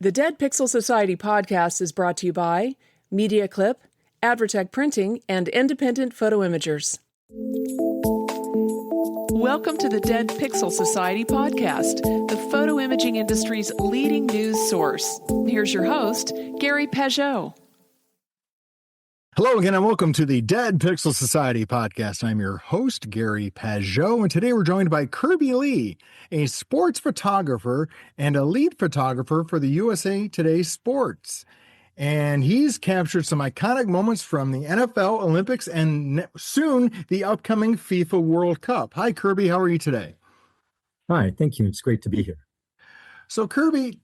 The Dead Pixel Society podcast is brought to you by Mediaclip, Advertech Printing, and Independent Photo Imagers. Welcome to the Dead Pixel Society podcast, the photo imaging industry's leading news source. Here's your host, Gary Pajot. Hello again, and welcome to the Dead Pixel Society podcast. I'm your host, Gary Pajot, and today we're joined by Kirby Lee, a sports photographer and a lead photographer for the USA Today Sports. And he's captured some iconic moments from the NFL, Olympics, and soon the upcoming FIFA World Cup. Hi, Kirby. How are you today? Hi, thank you. It's great to be here. So, Kirby,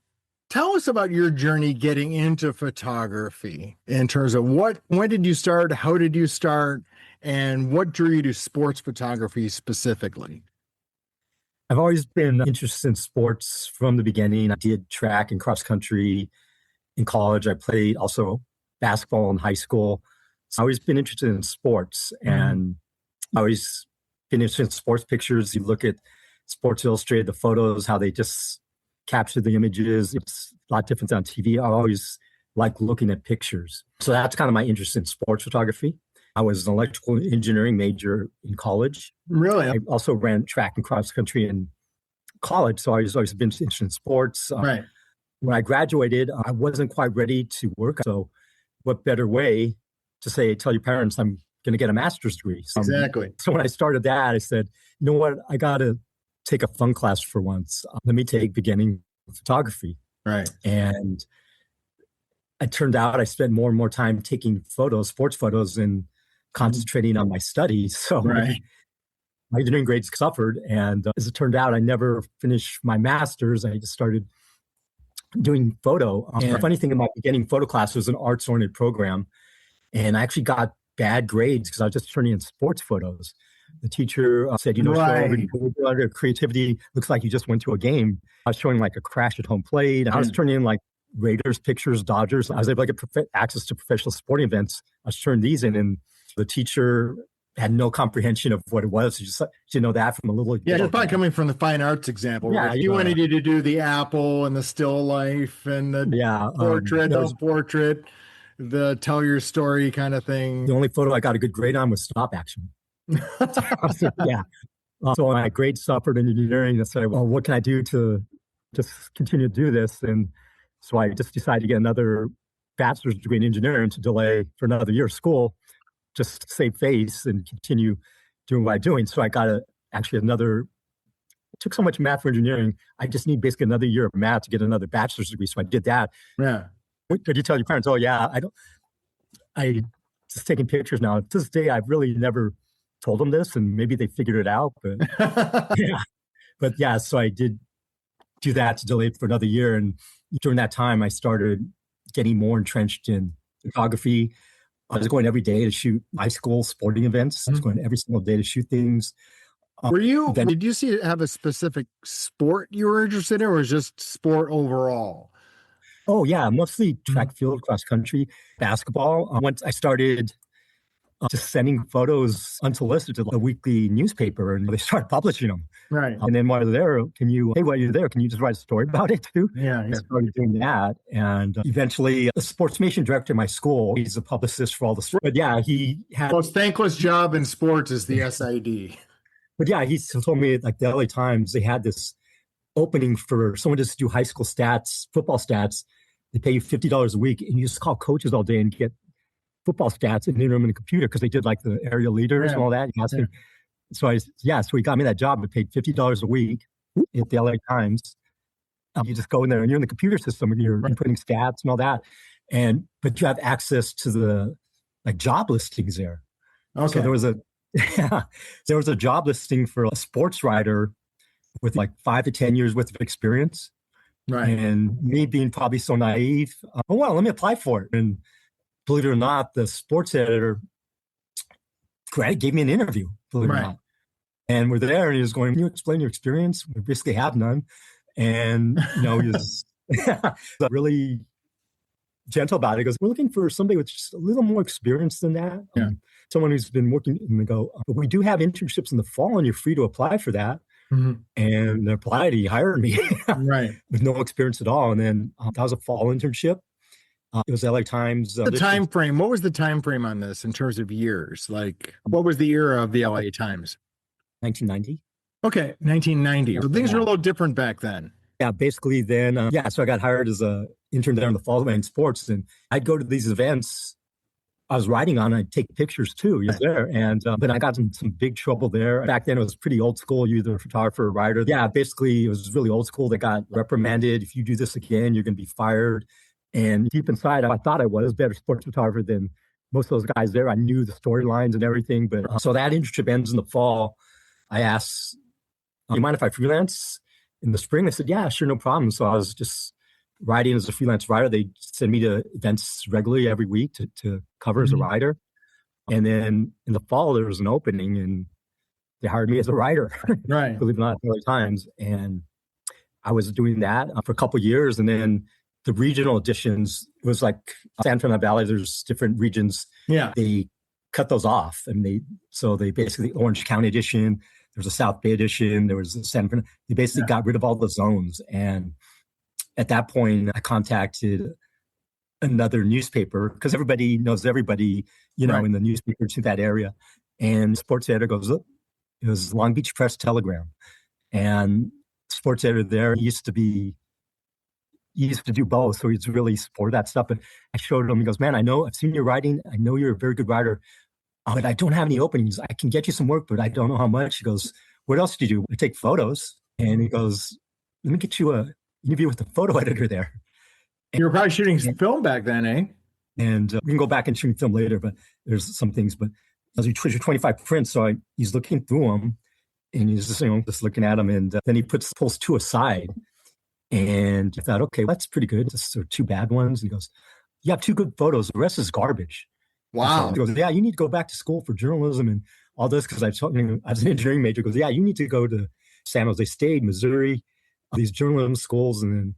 tell us about your journey getting into photography in terms of when did you start, how did you start, and what drew you to sports photography specifically? I've always been interested in sports from the beginning. I did track and cross country in college. I played also basketball in high school. So I've always been interested in sports, and I always been interested in sports pictures. You look at Sports Illustrated, the photos, how they just capture the images. It's a lot different than on TV. I always like looking at pictures. So that's kind of my interest in sports photography. I was an electrical engineering major in college. Really? I also ran track and cross country in college. So I was always been interested in sports. Right. When I graduated, I wasn't quite ready to work. So what better way to tell your parents I'm going to get a master's degree? Exactly. So when I started that, I said, you know what, I got to take a fun class for once. Let me take beginning photography. Right. And it turned out I spent more and more time taking photos, sports photos, and concentrating on my studies. So right. my engineering grades suffered. And as it turned out, I never finished my master's. I just started doing photo. The funny thing in my beginning photo class was an arts-oriented program. And I actually got bad grades because I was just turning in sports photos. The teacher said, your creativity looks like you just went to a game. I was showing like a crash at home plate. I was turning in like Raiders pictures, Dodgers. I was able to get access to professional sporting events. I was turning these in, and the teacher had no comprehension of what it was. She didn't know that from a little. Yeah, it's probably coming from the fine arts example. Yeah, right? You wanted you to do the apple and the still life and the portrait, the tell your story kind of thing. The only photo I got a good grade on was stop action. Yeah. So my grades suffered in engineering. I said, well, what can I do to just continue to do this? And so I just decided to get another bachelor's degree in engineering to delay for another year of school, just to save face and continue doing what I'm doing. So I got it took so much math for engineering. I just need basically another year of math to get another bachelor's degree. So I did that. Yeah. Could you tell your parents, oh yeah, I just taking pictures now. To this day, I've really never told them this, and maybe they figured it out, but so I did do that to delay it for another year. And during that time, I started getting more entrenched in photography. I was going every day to shoot high school sporting events. I was going every single day to shoot things. Did you have a specific sport you were interested in, or was just sport overall? Oh yeah, mostly track, field, cross country, basketball. Once I started just sending photos unsolicited to the weekly newspaper, and they started publishing them. Right. And then while they're there, while you're there, can you just write a story about it too? Yeah. I started doing that. And eventually the sportsmanship director at my school, he's a publicist for all the sports. But yeah, he had... the most thankless job in sports is the SID. But yeah, he told me like the LA Times, they had this opening for someone just to do high school stats, football stats. They pay you $50 a week, and you just call coaches all day and get football stats and enter them in the computer because they did like the area leaders and all that. So he got me that job. I paid $50 a week at the LA Times. You just go in there and you're in the computer system and you're inputting stats and all that. But you have access to the like job listings there. Okay. So there was a job listing for a sports writer with like 5 to 10 years worth of experience. Right. And me being probably so naive, let me apply for it. And believe it or not, the sports editor gave me an interview, believe it or not. And we're there, and he was going, can you explain your experience? We basically have none. And, he was really gentle about it. He goes, we're looking for somebody with just a little more experience than that. Yeah. Someone who's been working, and they go, but we do have internships in the fall, and you're free to apply for that. And applied. He hired me Right. with no experience at all. And then that was a fall internship. It was LA Times. The time frame. What was the time frame on this in terms of years? Like, what was the era of the LA Times? 1990. Okay, 1990. So things were a little different back then. Yeah, basically then, so I got hired as a intern there in the fall in sports, and I'd go to these events I was writing on. I'd take pictures too. You're there, and but I got in some big trouble there. Back then, it was pretty old school. You're either a photographer or writer. Yeah, basically, it was really old school. They got reprimanded. If you do this again, you're going to be fired. And deep inside, I thought I was a better sports photographer than most of those guys there. I knew the storylines and everything. But so that internship ends in the fall. I asked, "Do you mind if I freelance in the spring?" They said, "Yeah, sure, no problem." So I was just writing as a freelance writer. They send me to events regularly every week to cover as a writer. And then in the fall, there was an opening and they hired me as a writer, right? Believe it or not, LA Times. And I was doing that for a couple of years. And then the regional editions, it was like San Fernando Valley, there's different regions. Yeah. They cut those off. I mean, they basically, Orange County edition, there was a South Bay edition, there was a San Fernando, they basically got rid of all the zones. And at that point, I contacted another newspaper because everybody knows everybody, in the newspaper to that area. And the sports editor goes, "Look, it was Long Beach Press Telegram." And sports editor there used to do both. So he's really supported that stuff. And I showed him, he goes, "Man, I've seen your writing. I know you're a very good writer, but I don't have any openings. I can get you some work, but I don't know how much." He goes, "What else do you do?" "I take photos." And he goes, "Let me get you a interview with the photo editor there." You were probably shooting some film back then, eh? And we can go back and shoot film later, but there's some things. But as we 25 prints, so he's looking through them, and he's just looking at them, and then he pulls two aside, and I thought, okay, that's pretty good. Just sort of two bad ones. And he goes, "You have two good photos. The rest is garbage." Wow. So he goes, "Yeah, you need to go back to school for journalism and all this," because I was an engineering major. He goes, "Yeah, you need to go to San Jose State, Missouri, these journalism schools." And then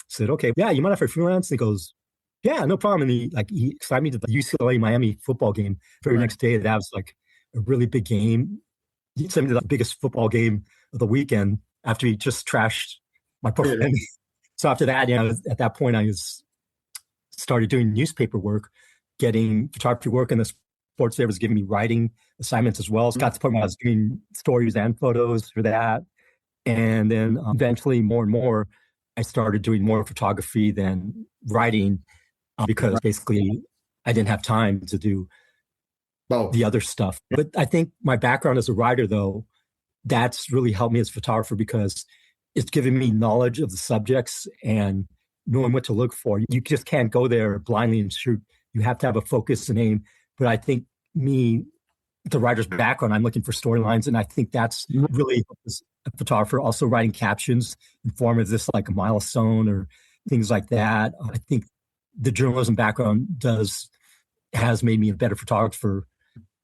said, "Okay, yeah, you mind if I freelance?" And he goes, "Yeah, no problem." And he excited me to the UCLA Miami football game very next day. That was like a really big game. He sent me to the biggest football game of the weekend after he just trashed my portfolio. So after that, at that point, I started doing newspaper work, getting photography work, and the sports there was giving me writing assignments as well. So got to the point where I was doing stories and photos for that. And then eventually more and more, I started doing more photography than writing because basically I didn't have time to do the other stuff. But I think my background as a writer, though, that's really helped me as a photographer because it's given me knowledge of the subjects and knowing what to look for. You just can't go there blindly and shoot. You have to have a focus and aim. But I think the writer's background, I'm looking for storylines, and I think that's really a photographer. Also writing captions in form of this like a milestone or things like that. I think the journalism background has made me a better photographer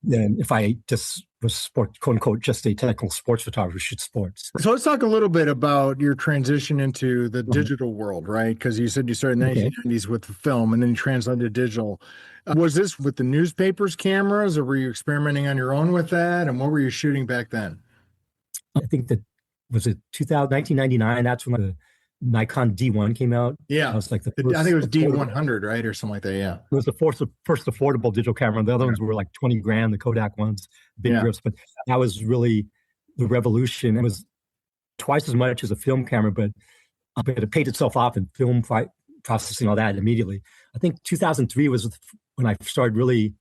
than if I just was quote unquote just a technical sports photographer, shoot sports. So let's talk a little bit about your transition into the digital world, right? Because you said you started in the 1990s with the film and then you translated to digital. Was this with the newspapers cameras, or were you experimenting on your own with that? And what were you shooting back then? I think that was it 1999. That's when the Nikon D1 came out. Yeah. I was like I think it was D100, right? Or something like that. Yeah. It was the first affordable digital camera. The other ones were like 20 grand, the Kodak ones, big grips. But that was really the revolution. It was twice as much as a film camera, but it paid itself off in film processing, all that immediately. I think 2003 was when I started really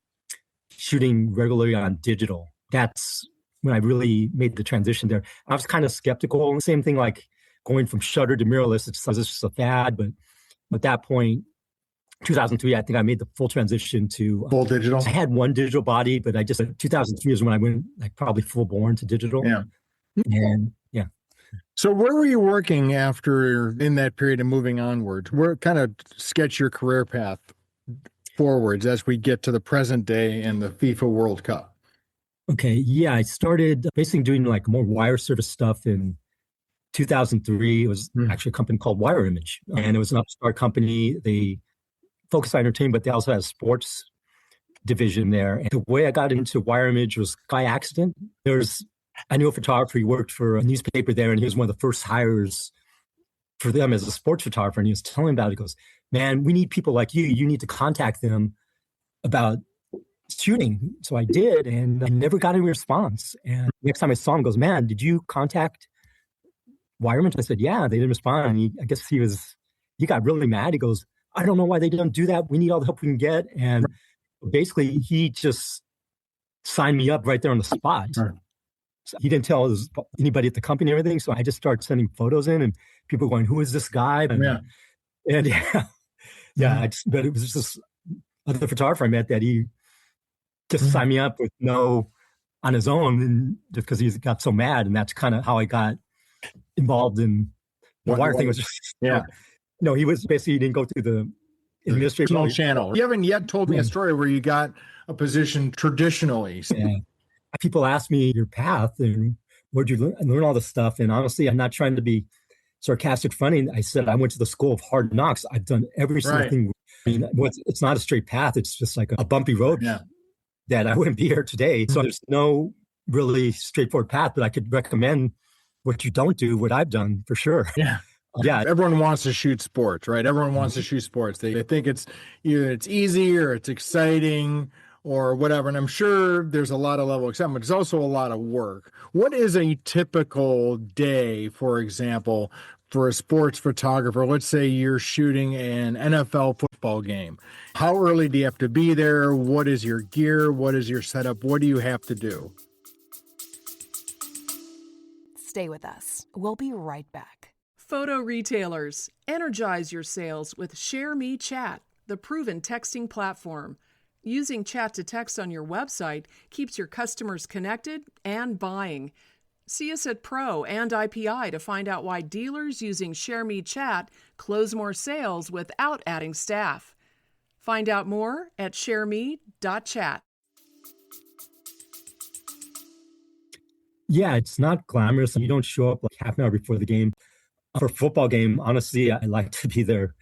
shooting regularly on digital. That's when I really made the transition there. I was kind of skeptical. Same thing like going from shutter to mirrorless. It's just a fad. But at that point, 2003, I think I made the full transition to full digital. I had one digital body, but 2003 is when I went like probably full born to digital. Yeah. And So where were you working after in that period and moving onward? Where kind of sketch your career path forwards as we get to the present day and the FIFA World Cup? Okay. Yeah. I started basically doing like more wire service stuff in 2003. It was actually a company called Wire Image, and it was an upstart company. They focused on entertainment, but they also had a sports division there. And the way I got into Wire Image was by accident. There's I knew a photographer. He worked for a newspaper there, and he was one of the first hires for them as a sports photographer. And he was telling about it. He goes, man, we need people like you. You need to contact them about shooting. So I did, and I never got any response. And next time I saw him, he goes, man, did you contact Wireman? I said, yeah, they didn't respond. And I guess he got really mad. He goes, I don't know why they don't do that. We need all the help we can get. And basically, he just signed me up right there on the spot. Right. So he didn't tell anybody at the company and everything. So I just started sending photos in, and people were going, who is this guy? And but it was just this other photographer I met that he just signed me up with on his own, and just because he got so mad. And that's kind of how I got involved in the wire thing. Was just, he was basically, he didn't go through the administrative channel. You haven't yet told me a story where you got a position traditionally. Yeah. People ask me your path and where'd you learn all this stuff? And honestly, I'm not trying to be sarcastic, funny. I said, I went to the school of hard knocks. I've done every single thing. I mean, it's not a straight path. It's just like a bumpy road that I wouldn't be here today. So there's no really straightforward path, but I could recommend what you don't do, what I've done for sure. Yeah. Everyone wants to shoot sports, right? Everyone wants to shoot sports. They think it's either it's easy or it's exciting or whatever. And I'm sure there's a lot of level of excitement, but it's also a lot of work. What is a typical day, for example, for a sports photographer? Let's say you're shooting an NFL football game. How early do you have to be there? What is your gear? What is your setup? What do you have to do? Stay with us. We'll be right back. Photo retailers, energize your sales with ShareMe Chat, the proven texting platform. Using chat to text on your website keeps your customers connected and buying. See us at Pro and IPI to find out why dealers using ShareMe Chat close more sales without adding staff. Find out more at shareme.chat. Yeah, it's not glamorous. You don't show up like half an hour before the game. For a football game, honestly, I like to be there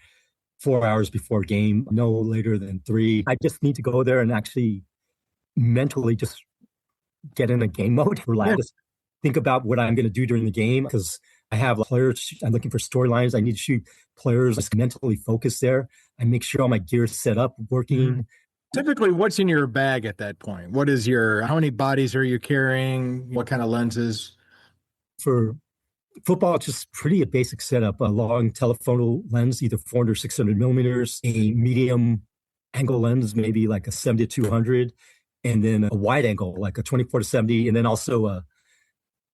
4 hours before game, no later than 3. I just need to go there and actually mentally just get in a game mode, relax, think about what I'm going to do during the game, because I have players. I'm looking for storylines. I need to shoot players, just mentally focus there. I make sure all my gear is set up, working. Typically, what's in your bag at that point? How many bodies are you carrying? What kind of lenses? For football, it's just pretty a basic setup: a long telephoto lens, either 400 or 600 millimeters, a medium angle lens, maybe like a 70 to 200, and then a wide angle, like a 24 to 70, and then also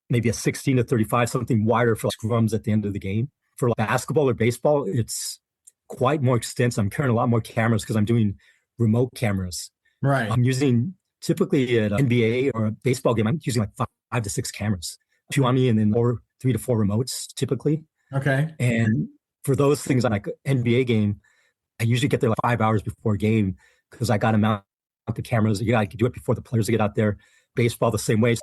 maybe a 16 to 35, something wider for scrums at the end of the game. For basketball or baseball, it's quite more extensive. I'm carrying a lot more cameras because I'm doing remote cameras. Right. I'm using typically at an NBA or a baseball game, I'm using like 5 to 6 cameras, 2 on me, and then 3 to 4 remotes typically. Okay. And for those things like an NBA game, I usually get there like 5 hours before game because I got to mount the cameras. I can do it before the players get out there. Baseball the same way.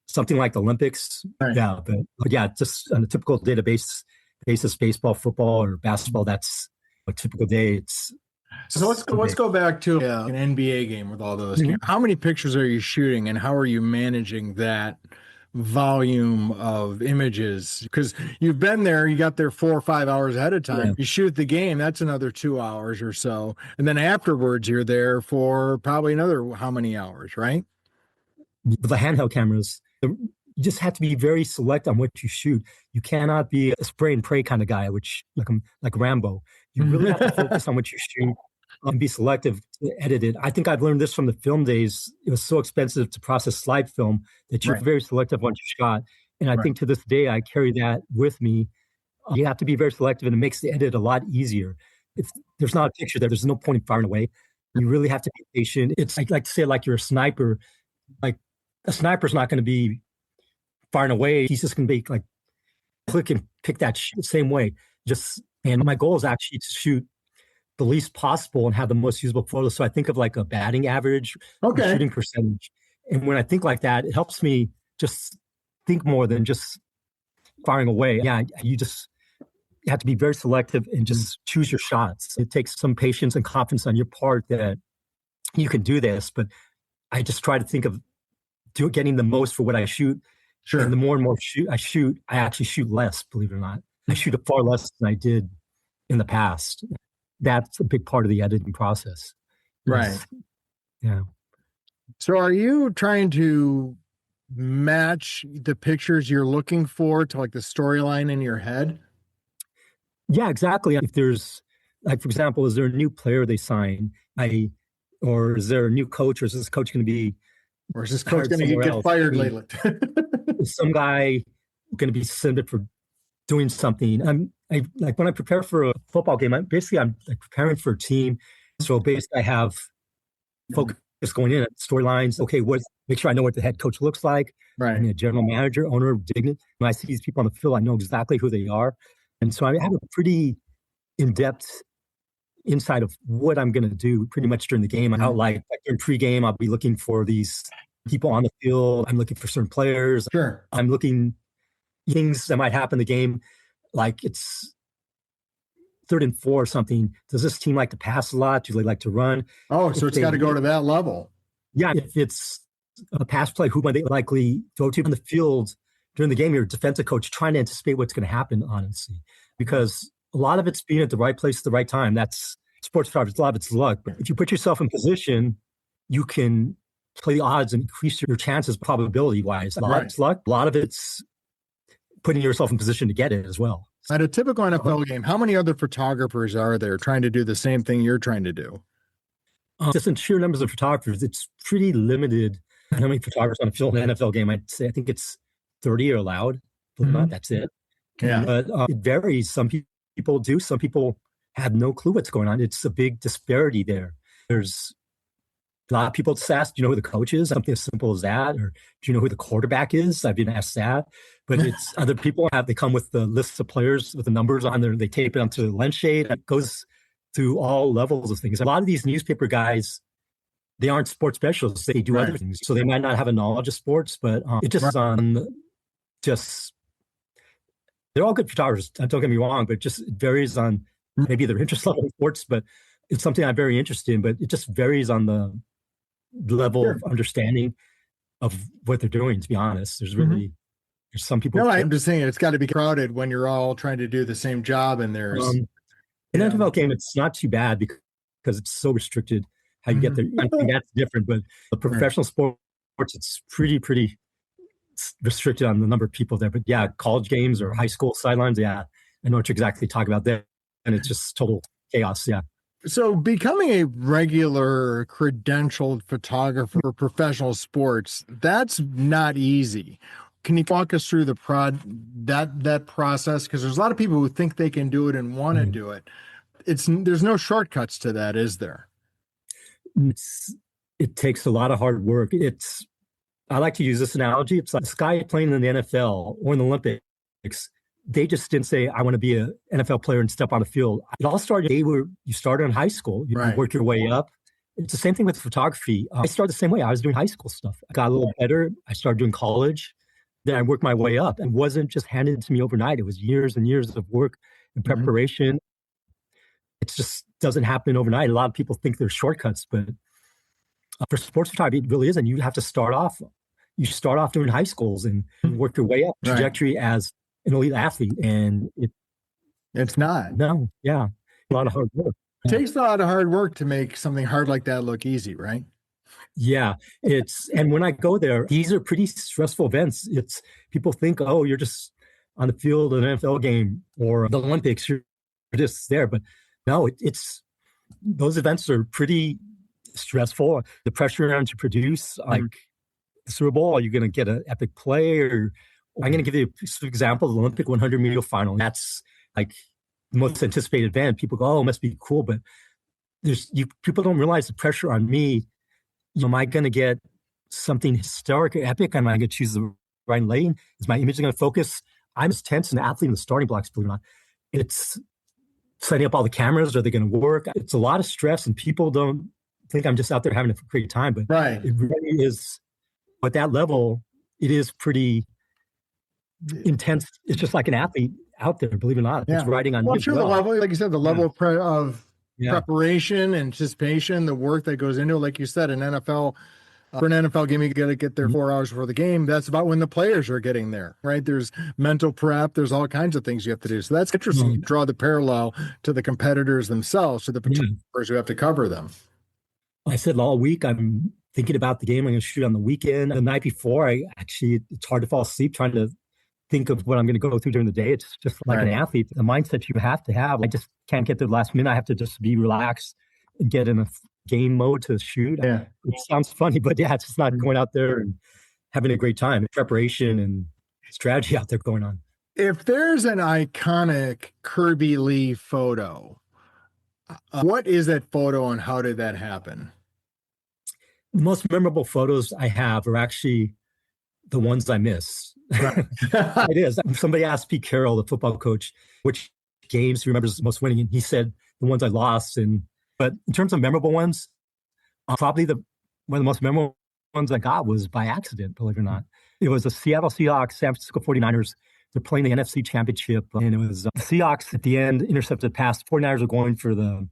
Something like the Olympics. Right. Yeah. But yeah, just on a typical basis, baseball, football, or basketball, that's a typical day. So let's go back to an NBA game with all those. Mm-hmm. How many pictures are you shooting, and how are you managing that volume of images? Because you've been there, you got there 4 or 5 hours ahead of time. Yeah. You shoot the game, that's another 2 hours or so, and then afterwards you're there for probably another how many hours, right? The handheld cameras, you just have to be very select on what you shoot. You cannot be a spray and pray kind of guy, which like Rambo. You really have to focus on what you shoot and be selective to edit it. I think I've learned this from the film days. It was so expensive to process slide film that you're very selective on your shot. And I think to this day, I carry that with me. You have to be very selective, and it makes the edit a lot easier. If there's not a picture there, there's no point in firing away. You really have to be patient. It's I like to say, like you're a sniper. Like a sniper's not going to be firing away. He's just going to be like click and pick that same way. And my goal is actually to shoot the least possible and have the most usable photos. So I think of like a batting average, shooting percentage. And when I think like that, it helps me just think more than just firing away. Yeah, you have to be very selective and just choose your shots. It takes some patience and confidence on your part that you can do this. But I just try to think of getting the most for what I shoot. Sure. And the more and more I shoot, I actually shoot less, believe it or not. I shoot far less than I did in the past. That's a big part of the editing process. Right. Yeah. So are you trying to match the pictures you're looking for to like the storyline in your head? Yeah, exactly. If there's, like, for example, is there a new player they sign? Or is there a new coach, or is this coach going to be, or is this coach going to get fired lately? Is some guy going to be suspended for doing something? Like when I prepare for a football game, I'm like preparing for a team. So basically, I have focus going in at storylines. Okay, make sure I know what the head coach looks like. Right. I'm a general manager, owner of Dignity. When I see these people on the field, I know exactly who they are. And so I have a pretty in-depth insight of what I'm going to do pretty much during the game. How, like during pregame, I'll be looking for these people on the field. I'm looking for certain players. Sure. I'm looking things that might happen in the game. Like it's 3rd and 4 or something. Does this team like to pass a lot? Do they like to run? Oh, so it's got to go to that level. Yeah. If it's a pass play, who might they likely go to on the field during the game? You're a defensive coach trying to anticipate what's going to happen, honestly, because a lot of it's being at the right place at the right time. That's sports photography. A lot of it's luck. But if you put yourself in position, you can play the odds and increase your chances probability-wise. A lot of it's luck. A lot of it's putting yourself in position to get it as well. At a typical NFL game, how many other photographers are there trying to do the same thing you're trying to do? Just in sheer numbers of photographers, it's pretty limited. How many photographers on a field in an NFL game? I'd say I think it's 30 are allowed. Not, that's it. Yeah. But it varies. Some people do. Some people have no clue what's going on. It's a big disparity there. There's a lot of people asked, do you know who the coach is? Something as simple as that. Or do you know who the quarterback is? I've been asked that. But it's other people they come with the lists of players with the numbers on there. They tape it onto the lens shade. It goes through all levels of things. A lot of these newspaper guys, they aren't sports specialists. They do other things. So they might not have a knowledge of sports, but it just is on they're all good photographers. Don't get me wrong, but it varies on maybe their interest level in sports, but it's something I'm very interested in, but it just varies on the level of understanding of what they're doing, to be honest. There's some people. No, I'm just saying it's got to be crowded when you're all trying to do the same job, and there's an NFL game. It's not too bad because it's so restricted how you get there. I think that's different, but the professional sports, it's pretty restricted on the number of people there. But yeah, college games or high school sidelines, I know what you're exactly talking about there, and it's just total chaos. Yeah. So becoming a regular credentialed photographer for professional sports, that's not easy. Can you walk us through that process? Because there's a lot of people who think they can do it and want to do it. There's no shortcuts to that, is there? It takes a lot of hard work. I like to use this analogy. It's like this guy playing in the NFL or in the Olympics. They just didn't say, I want to be an NFL player and step on the field. It all started, you started in high school. You work your way up. It's the same thing with photography. I started the same way. I was doing high school stuff. I got a little better. I started doing college. Then I worked my way up. It wasn't just handed to me overnight. It was years and years of work and preparation. It just doesn't happen overnight. A lot of people think there's shortcuts, but for sports photography, it really isn't. You have to start off. You start off doing high schools and work your way up trajectory as an elite athlete. And it's not. No, yeah. A lot of hard work. It takes a lot of hard work to make something hard like that look easy, right? Yeah, and when I go there, these are pretty stressful events. People think, oh, you're just on the field of an NFL game or the Olympics, you're just there. But no, those events are pretty stressful. The pressure on to produce, like the Super Bowl, are you going to get an epic play? Or I'm going to give you an example of the Olympic 100 meter final. That's like the most anticipated event. People go, oh, it must be cool. But people don't realize the pressure on me. Am I going to get something historic or epic? Am I going to choose the right lane? Is my image going to focus? I'm as tense an athlete in the starting blocks, believe it or not. It's setting up all the cameras. Are they going to work? It's a lot of stress, and people don't think I'm just out there having a great time. But it really is, at that level, it is pretty intense. It's just like an athlete out there, believe it or not. It's riding on. Well, sure, the level, like you said, the level of preparation, anticipation, the work that goes into it. Like you said, an NFL For an NFL game, you got to get there 4 hours before the game. That's about when the players are getting there, right? There's mental prep. There's all kinds of things you have to do. So that's interesting. Draw the parallel to the competitors themselves, to the photographers who have to cover them. I said all week I'm thinking about the game I'm going to shoot on the weekend. The night before, it's hard to fall asleep trying to think of what I'm going to go through during the day. It's just like an athlete, the mindset you have to have. I just can't get to the last minute. I have to just be relaxed and get in a game mode to shoot. Yeah. It sounds funny, but it's just not going out there and having a great time. Preparation and strategy out there going on. If there's an iconic Kirby Lee photo, what is that photo and how did that happen? The most memorable photos I have are actually the ones I miss. Right. It is. Somebody asked Pete Carroll, the football coach, which games he remembers most winning, and he said the ones I lost. But in terms of memorable ones, probably one of the most memorable ones I got was by accident, believe it or not. It was the Seattle Seahawks, San Francisco 49ers. They're playing the NFC Championship, and it was the Seahawks at the end intercepted the pass. 49ers were going for the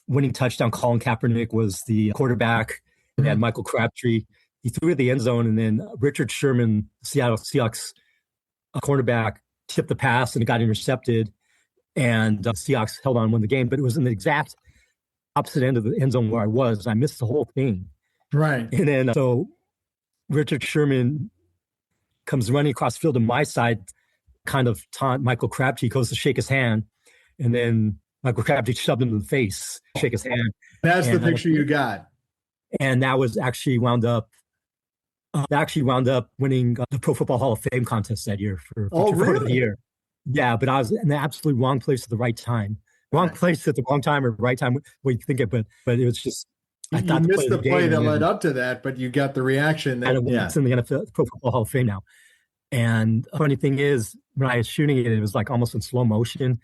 winning touchdown. Colin Kaepernick was the quarterback. They had Michael Crabtree. He threw it at the end zone, and then Richard Sherman, Seattle Seahawks cornerback, tipped the pass, and it got intercepted. And the Seahawks held on and won the game. But it was in the exact opposite end of the end zone where I was. I missed the whole thing. Right. And then so Richard Sherman comes running across the field to my side, kind of taunt Michael Crabtree, goes to shake his hand. And then Michael Crabtree shoved him in the face, shake his hand. That's the picture you got. And that was actually wound up winning the Pro Football Hall of Fame contest that year for really? Of the year. Yeah, but I was in the absolute wrong place at the right time. Wrong place at the wrong time or right time, what you think it, but it was just I thought you missed the play that led up to that, but you got the reaction. It's in the NFL Pro Football Hall of Fame now. And the funny thing is, when I was shooting it, it was like almost in slow motion.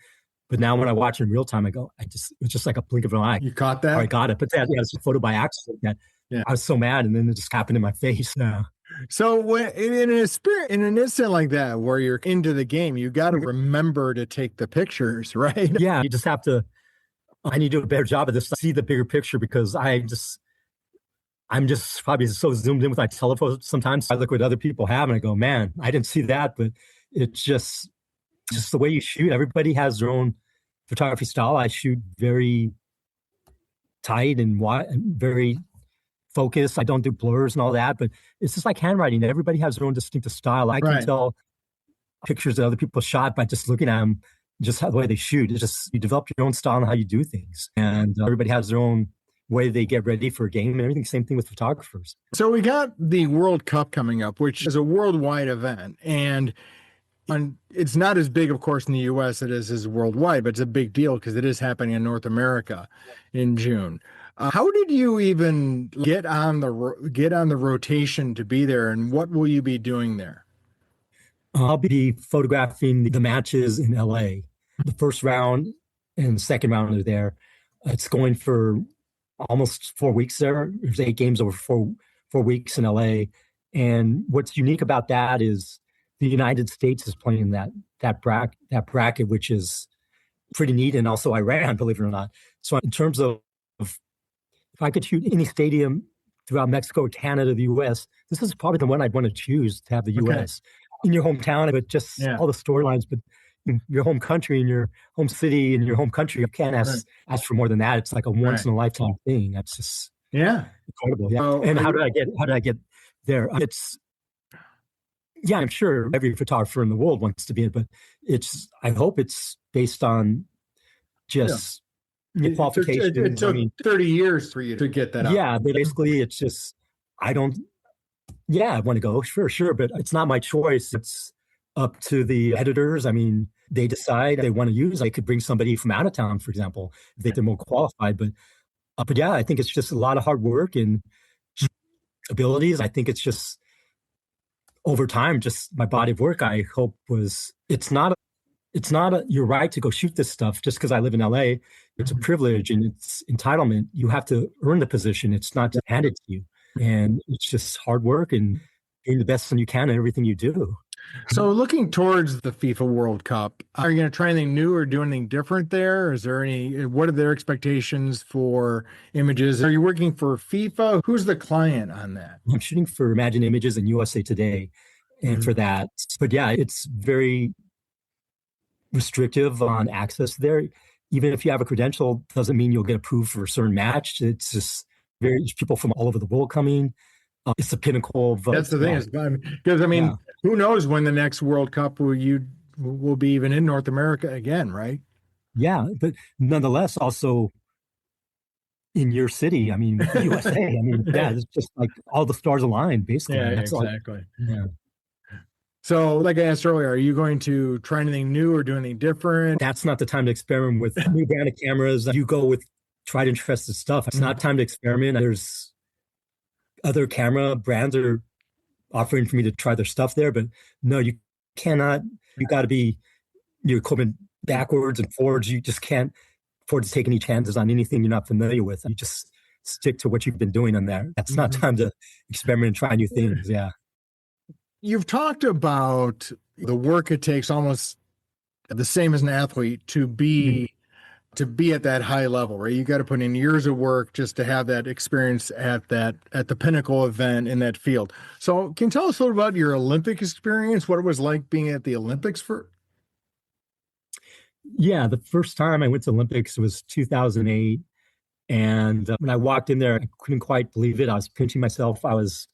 But now when I watch it in real time, it was just like a blink of an eye. You caught that? I got it. But it's a photo by accident that I was so mad, and then it just happened in my face. So when, in an instant like that, where you're into the game, you got to remember to take the pictures, right? Yeah, you just have to. I need to do a better job of this. See the bigger picture because I'm just probably so zoomed in with my telephone. Sometimes I look what other people have and I go, man, I didn't see that, but it's just the way you shoot. Everybody has their own photography style. I shoot very tight and very focused. I don't do blurs and all that, but it's just like handwriting. Everybody has their own distinctive style. I can tell pictures that other people shot by just looking at them, just how the way they shoot. It's just, you develop your own style and how you do things. And everybody has their own way they get ready for a game and everything. Same thing with photographers. So we got the World Cup coming up, which is a worldwide event. And it's not as big, of course, in the U.S. as worldwide, but it's a big deal because it is happening in North America in June. How did you even get on the rotation to be there, and what will you be doing there? I'll be photographing the matches in LA. The first round and the second round are there. It's going for almost 4 weeks there. There's 8 games over four weeks in LA. And what's unique about that is the United States is playing that bracket, which is pretty neat, and also Iran, believe it or not. So in terms of if I could shoot any stadium throughout Mexico, Canada, the U.S., this is probably the one I'd want to choose to have the U.S. in your hometown, but just all the storylines. But in your home country, in your home city, in your home country, you can't ask for more than that. It's like a once in a lifetime thing. That's just incredible. Yeah. And how did I get there? I'm sure every photographer in the world wants to be it, but I hope it's based on just qualifications. It took 30 years for you to get that out. Yeah, but basically it's just, I want to go, sure, but it's not my choice. It's up to the editors. I mean, they decide they want to use. I could bring somebody from out of town, for example, if they're more qualified. But yeah, I think it's just a lot of hard work and abilities. I think it's just over time, just my body of work. I hope it's not you're right to go shoot this stuff just because I live in LA. It's a privilege and it's entitlement. You have to earn the position. It's not just handed to you. And it's just hard work and doing the best that you can in everything you do. So looking towards the FIFA World Cup, are you going to try anything new or do anything different there? Is there what are their expectations for images? Are you working for FIFA? Who's the client on that? I'm shooting for Imagine Images and USA Today, and for that, but yeah, it's very restrictive on access there. Even if you have a credential, doesn't mean you'll get approved for a certain match. It's just there's people from all over the world coming. It's the pinnacle of That's the thing, because who knows when the next World Cup will be even in North America again, right? Yeah, but nonetheless, also in your city, USA. Yeah, it's just like all the stars aligned, basically. Yeah, that's exactly. Yeah. So, like I asked earlier, are you going to try anything new or do anything different? That's not the time to experiment with new brand of cameras. You go with tried and trusted stuff. It's not time to experiment. There's other camera brands are offering for me to try their stuff there, but no, you cannot. You got to be your equipment backwards and forwards. You just can't afford to take any chances on anything you're not familiar with. You just stick to what you've been doing on there. That's not time to experiment and try new things. Yeah. You've talked about the work it takes, almost the same as an athlete, to be at that high level, right? You got to put in years of work just to have that experience at the pinnacle event in that field. So can you tell us a little about your Olympic experience, what it was like being at the Olympics for? Yeah, the first time I went to Olympics was 2008. And when I walked in there, I couldn't quite believe it. I was pinching myself. I was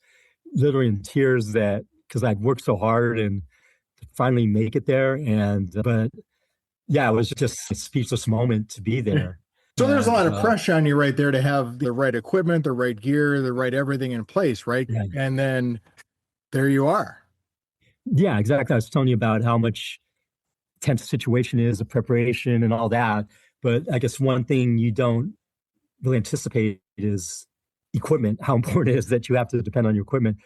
literally in tears because I'd worked so hard and to finally make it there. But yeah, it was just a speechless moment to be there. So there's a lot of pressure on you right there to have the right equipment, the right gear, the right everything in place, right? Yeah. And then there you are. Yeah, exactly. I was telling you about how much tense the situation is, the preparation and all that. But I guess one thing you don't really anticipate is equipment, how important it is that you have to depend on your equipment.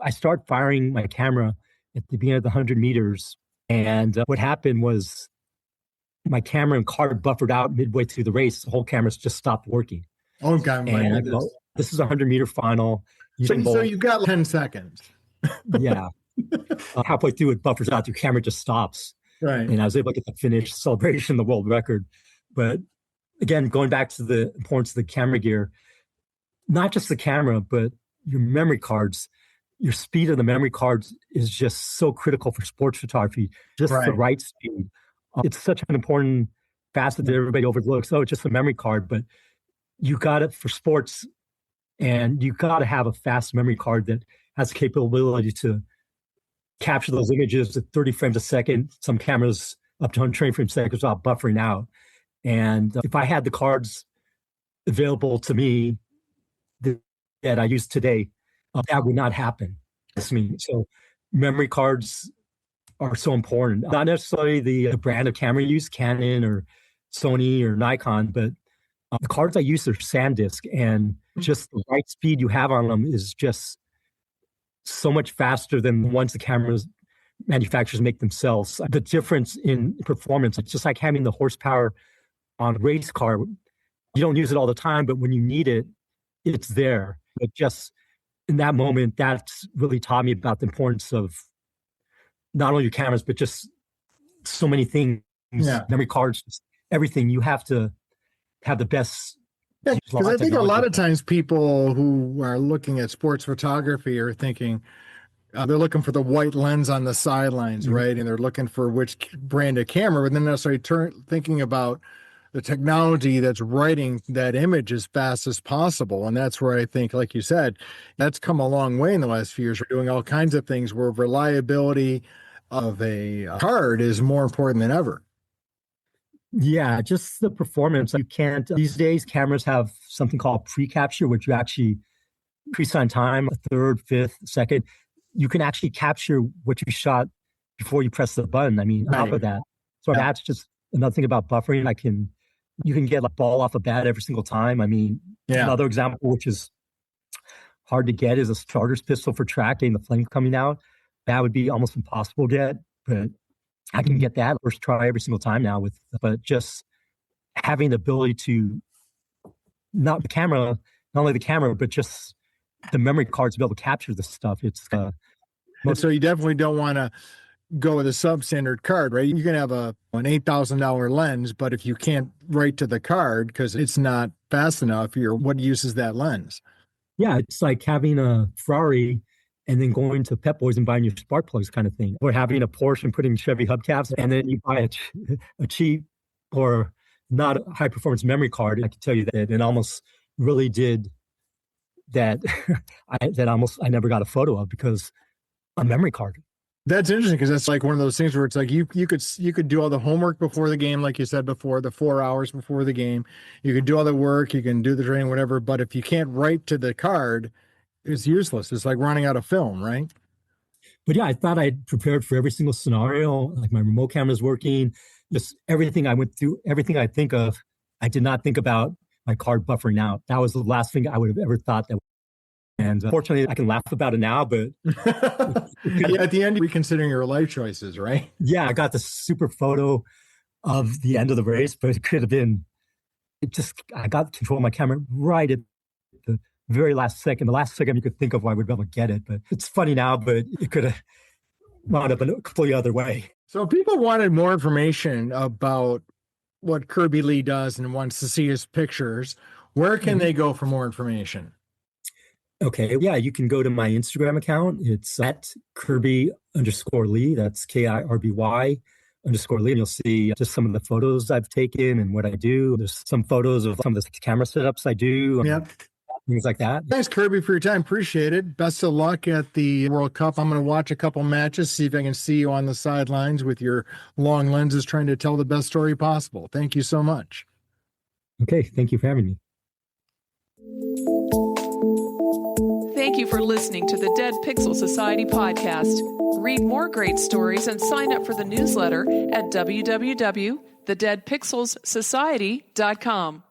I start firing my camera at the beginning of the 100 meters. And what happened was my camera and card buffered out midway through the race. The whole camera's just stopped working. Oh, God. And I go, this is a 100-meter final. So you've got 10 seconds. Yeah. Halfway through, it buffers out. Your camera just stops. Right. And I was able to get the finish celebration, the world record. But again, going back to the importance of the camera gear, not just the camera, but your memory cards. Your speed of the memory cards is just so critical for sports photography. Just the right speed. It's such an important facet that everybody overlooks. Oh, it's just a memory card, but you got it for sports, and you got to have a fast memory card that has the capability to capture those images at 30 frames a second. Some cameras up to 120 frames a second without buffering out. And if I had the cards available to me that I use today, that would not happen. So memory cards are so important. Not necessarily the brand of camera you use, Canon or Sony or Nikon, but the cards I use are SanDisk, and just the right speed you have on them is just so much faster than the ones the cameras manufacturers make themselves. The difference in performance, it's just like having the horsepower on a race car. You don't use it all the time, but when you need it, it's there. But just in that moment, that's really taught me about the importance of not only your cameras, but just so many things, memory cards, everything. You have to have the best. Yeah, because I think a lot of times people who are looking at sports photography are thinking, they're looking for the white lens on the sidelines, right? And they're looking for which brand of camera, but then necessarily thinking about the technology that's writing that image as fast as possible. And that's where I think, like you said, that's come a long way in the last few years. We're doing all kinds of things where reliability of a card is more important than ever. Yeah, just the performance. You can't, these days, cameras have something called pre-capture, which you actually pre-sign time, a third, fifth, second. You can actually capture what you shot before you press the button. On top of that. So that's just another thing about buffering. You can get a ball off a bat every single time. Another example, which is hard to get, is a starter's pistol for tracking the flame coming out. That would be almost impossible to get, but I can get that first try every single time now. But just having the ability to not only the camera, but just the memory cards to be able to capture this stuff. It's And so you definitely don't want to go with a substandard card, right? You can have an $8,000 lens, but if you can't write to the card because it's not fast enough, what use is that lens? Yeah, it's like having a Ferrari and then going to Pep Boys and buying your spark plugs kind of thing. Or having a Porsche and putting Chevy hubcaps, and then you buy a cheap or not a high performance memory card. I can tell you that it almost really did that. I never got a photo of because a memory card. That's interesting because that's like one of those things where it's like you could do all the homework before the game, like you said before, the 4 hours before the game. You can do all the work, you can do the training, whatever. But if you can't write to the card, it's useless. It's like running out of film, right? But yeah, I thought I'd prepared for every single scenario. Like my remote camera's working, just everything I went through, everything I think of. I did not think about my card buffering out. That was the last thing I would have ever thought that. And fortunately, I can laugh about it now, but at the end, reconsidering your life choices, right? Yeah, I got the super photo of the end of the race, but it could have been, I got control of my camera right at the very last second, the last second you could think of why I would be able to get it. But it's funny now, but it could have wound up in a completely other way. So if people wanted more information about what Kirby Lee does and wants to see his pictures, where can they go for more information? Okay. Yeah, you can go to my Instagram account. It's at Kirby_Lee. That's KIRBY_Lee. And you'll see just some of the photos I've taken and what I do. There's some photos of some of the camera setups I do. Yep. Things like that. Thanks, Kirby, for your time. Appreciate it. Best of luck at the World Cup. I'm going to watch a couple matches, see if I can see you on the sidelines with your long lenses trying to tell the best story possible. Thank you so much. Okay. Thank you for having me. Thank you for listening to the Dead Pixel Society podcast. Read more great stories and sign up for the newsletter at www.thedeadpixelssociety.com.